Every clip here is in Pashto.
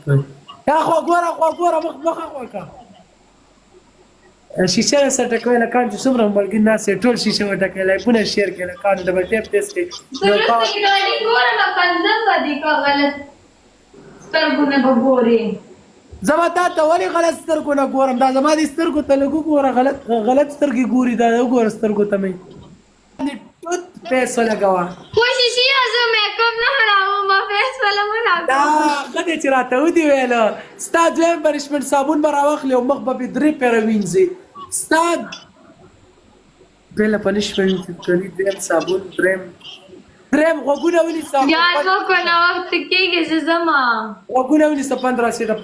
یا خو ګوره مخه خوکا شیشه سره ټکوي لکه چې څومره ملګری ناس ټول شیشه وټکي لایپونه شیر کړي لکه ډبل ټیپ ټیسټ کړي ضرورت کې ګاډي ګورم پنځم باندې کا غلط سترګونه وګوري زما ته ولې غلط سترګونه ګورم دا زما دي سترګو ته لګو ګوره غلط سترګې ګوري دا وګوره سترګو ته مې ټوت پیسو لګوا کوشش یې زه میک اپ نه هراوم ما فیس ولا نه دا کله چې راته ودی ویل ستاد ویم پنشمنت صابون به راوخلې او مخ به درې پیره وینځي ستاد بله پنشمنت کوي دریم صابون دریم غوږونه ونیسه یاد وکړه وخت کېږي چې زما غوږونه ونیسه 15 سیټه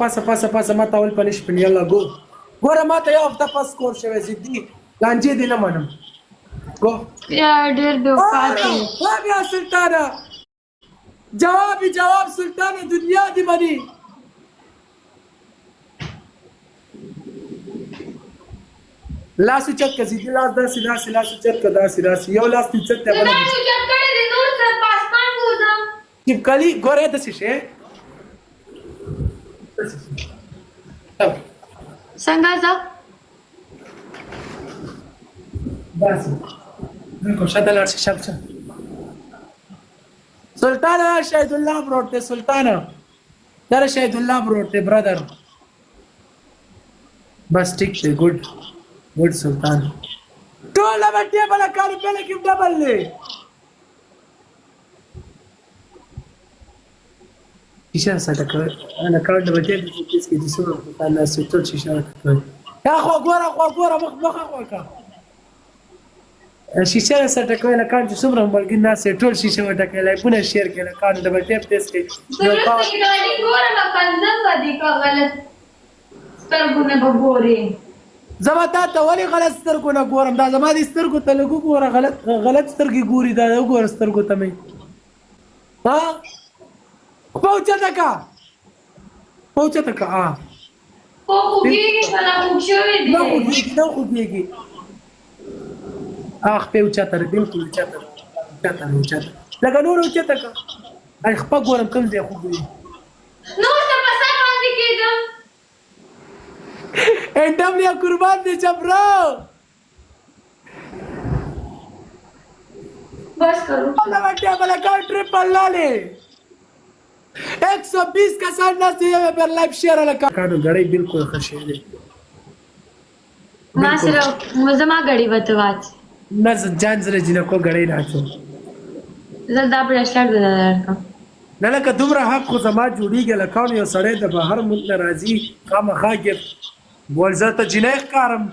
پاسه ما ته اول پنشمنت یالا ګوره ما ته یو هفته پس کور شوی ضدي لانجې دې نه منم گو یا ډېر بېوقافي بیا سلطانه جواب سلطانه دنیا دی منی لاس چت کا سیدھی لاس لاس چت کا داس یو لاس چت ته بل نو چت کړی دی نور سره پاسمان وځم چې کلی ګوره د شیشه څنګه ځه بس کو شاده لار شپشه سلطانه شهید الله بروته سلطانه در شهید الله بروته برادر بس ٹھیک ہے گڈ سلطان ټول باندې بل کار په لکه ډبل لې شیشه سره کړ انا کارت باندې چې کې د سورو په الله ستو شیشه کړ یا خو ګوره مخه خوکا شیشه سره کړ نه کار چې څومره ملګری ناس ټول شیشه وټکي لایپونه شیر کړي لکه ډبل ټیپ ټیسټ کړي ضرورت کې ګاډي ګورم پنځم باندې کا غلط سترګونه وګوري زما ته ولې غلط سترګونه ګورم دا زما دي سترګو ته لګو ګوره غلط سترګې ګوري دا وګوره سترګو ته مې ها پوچته کا خو خوږېږي فلا خوږ شوی دی نه خوږېږي اخ په اوچته بالکل اوچته لکه نور اوچته کا ای خپه ګورم کوم ځای خوږېږي نور څه په سر باندې کېدم انډم یا قربان دي چپرو बस करो वाला का ट्रिपल लाले 120 का साथ ना चाहिए पर लाइव शेयर वाला का गाड़ी बिल्कुल खशी है ना सिर्फ मजमा गाड़ी बतवाच ना जान जरे जिन को गाड़ी राचो زړه پر شړ دلته نه لکه دومره حق خو زما جوړیږي لکه یو سړی د بهر ملک راځي خامخا کې ولزته جنې کارم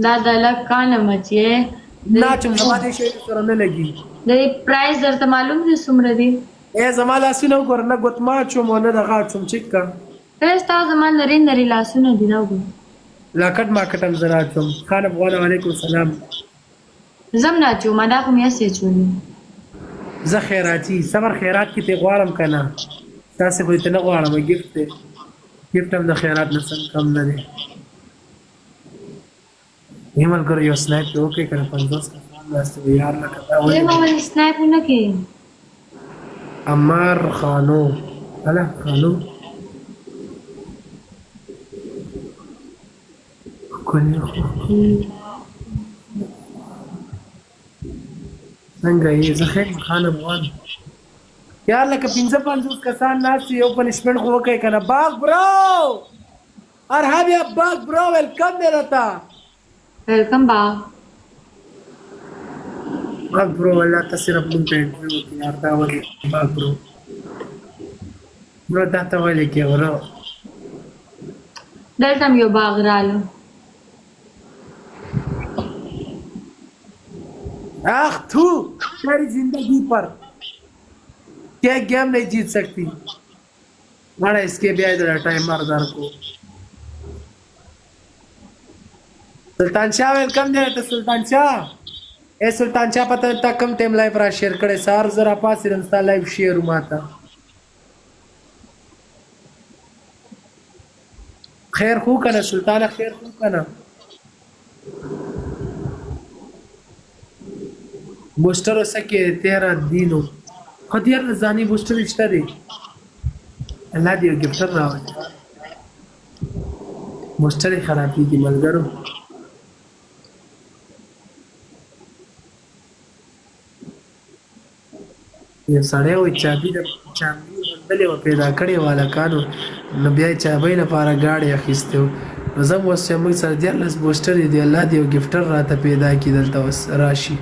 دا د لکانه مچې نه چې زما دې شي سره نه لګي د پرایس درته معلوم دي څومره دي اے زما لاسونه وګور نه ګوتما چوم نه دغه چوم چیک کا رستا زما نری لاسونه دي نو لاکټ ما کټم زرا چوم خان افغان علیکم السلام زم نه چوم دا کوم یې سې چوم زه خیراتی صبر خیرات کې ته غواړم کنه تاسو خو ته نه غواړم ګفت هم د خیرات نه سم کم نه دی نیمل ګر یو سنایپ اوکې کنه 50 کا واسطه یار نه کتا وای ما ول سنایپ نه کې عمار خانو هلا خانو کنه څنګه یې زه خیر خان افغان یار لکه 55 کسان ناس یو پنشمنت خو وکړي کنه باغ برو ارحب یا باغ برو ویلکم دیتا ویلکم باغ برو الله تصرف مونږ ته انټرویو یار دا ولې باغ برو دا ته ولې کې ورو دلته یو باغ رالو आख तू तेरी जिंदगी पर क्या गेम नहीं जीत सकती बड़ा इसके भी इधर टाइम मारदार को सुल्तान शाह वेलकम दे तो सुल्तान शाह पता था कम टाइम लाइव रा शेयर करे सार जरा पास इंस्टा लाइव शेयर माता खैर खू कना सुल्तान खैर खू कना बूस्टर हो सके 13 दिनों खदियार जानी बूस्टर इश्ता दे الله دې یو ګفټر راوړي موسټر یې خرابېږي ملګرو یو سړی وایي چابي د چابي بندلې وه پیدا کړې وه هلکانو نو بیا یې چابۍ لپاره ګاډی اخیستی و نو زه هم اوس چې موږ سره 14 بوسټرې دي الله دې یو ګفټر راته پیدا کړي دلته اوس راشي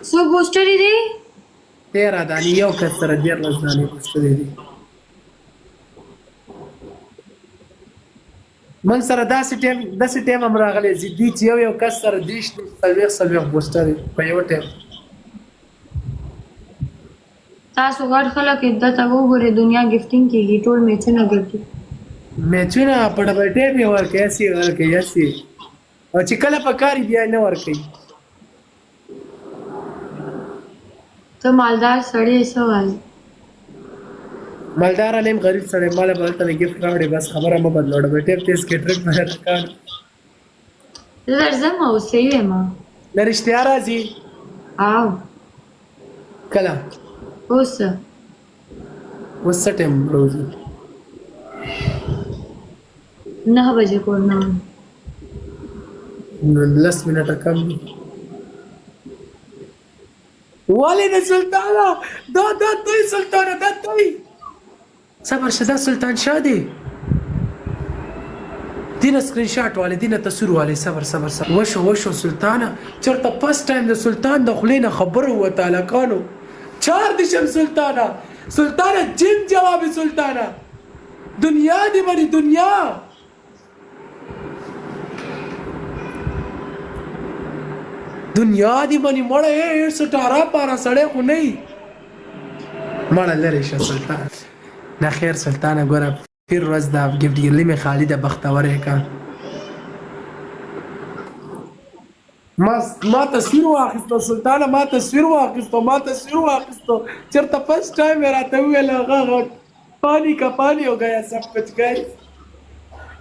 څو بوسټرې دي 13 دانې یو کس سره 14 دانې بوسټرې دي من سره داسې ټایم هم راغلی ضدي چې یو کس سره 30 څلوېښت بوسټرې په یو ټایم تاسو غټ خلک دته وګورئ دنیا ګفټینګ کېږي ټول میچونه ګټي میچونه په ډبل ټایم یې ورکوي هسې ورکوي هسې او چې کله په کار بیا نه ورکوي ته مالدار سړی څه وایي مالدار علیم غریب سړی ماله به هلته ګفټ راوړې بس خبره مه بدلوه ډبل ټایم تیز کېټرک نه کار زه درځم او صحیح یم نه رښتیا راځي او کله اوس اوس څه ټایم روزي 9 بجې کور نه وم 10 منټه کم دي ولې نه سلطانه دا دوی سلطانه دا دوی صبر شه دا سلطان شاه دی دینه سکرین شاټ والے دینه تصویر والے صبر وشو سلطانه چرته فرست ټایم د سلطان د خولې نه خبره وته الکانو 4 دشم سلطانه جیم جواب سلطانه دنیا دی بری دنیا دی بنی مړه 118 پارا سړی خو نه مړه لري شه سلطان نه خیر سلطانه ګوره پیر ورځ د ګفټ ګیرلي مې خالي د بختوره کا ما تصویر واخیستو سلطانه ما تصویر واخیستو چرته فرست ټایم راته ویل هغه پانی ہو گیا سب کچھ گئے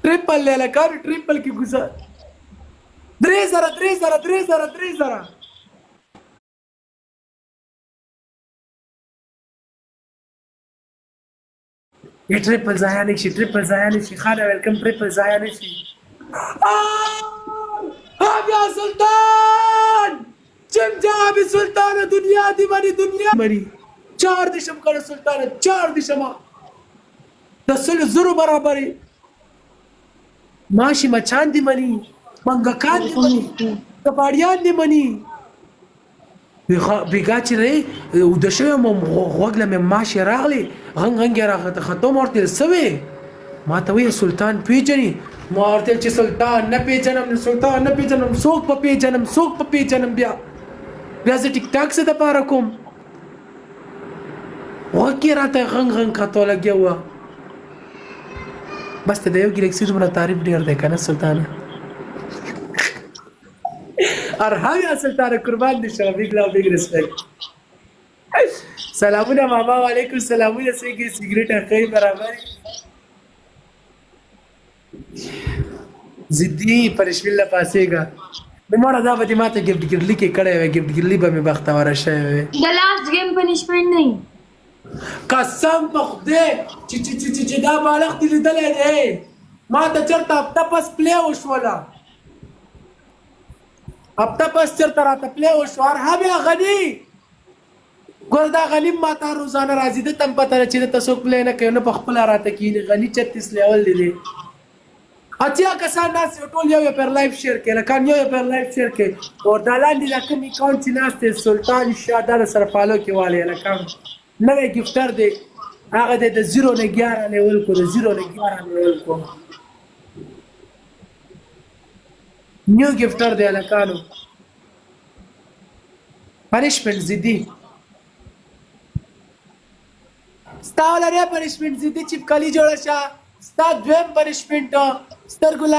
ٹرپل لے لگا ٹرپل کی گزار 3 یہ ٹرپل ضایع نشي خانه ویلکم ټریپل ضایع نشي یا سلطان چمچا به سلطان دنیا دی مری 4 دشم کړه سلطان 4 دشم د سل زرو برابرې ماشي مچان دی منی منګکان دی منی کپاړیان دی منی بیګا چې نه او د شوی مو غوګله مې ماشي راغلی غنګ راغته ختم ورته سوي ما ته وی سلطان پیجنی ما ورته چې سلطان نه پیجنم څوک په پیجنم بیا زه ټیک ټاک څه د پاره کوم وکی راته غنګ کاتو لګیو بس ته د یو ګلیکسي دومره تعریف ډیر دی کنه سلطانه ارحم یا سلطانه قربان دي شه بیگ لو بیگ ریسپیکټ سلامونه ماما وعلیکم سلامونه سیګریټ اخی برابر زدی پرشویل الله پاسېګا نو مړه دا به ماته ګفټ ګرلی کې کړه وې ګفټ ګرلی به مې بختوره شوی د لاست گیم پنیشمنت نه قسم په خدای چې دا بالغ دې لیدلې دی ما ته چرته هفته پس پلی وشوله هفته پس چرته راته پلی وشو ارحم یا غني ګور دا غني ما ته روزانه راځي د تم پته چې د تاسو پلی نه کوي نو په خپل راته کینی غني 36 لیول دی اتیا کسان ناس ټول یو پر لایف شیر کې لکه یو پر لایف شیر کې او د لاندې د کوم اکاونټ چې ناس ته سلطان شاده سره فالو کې والي لکه نوې گیفتر دی هغه د 0 نه 11 لیول کو د 0 نه 11 لیول کو نیو گیفتر دی لکانو پنیشمنت زیدی ستاول لري پنیشمنت زیدی چې کلی جوړه شه ستا دویم پنیشمنت سترګو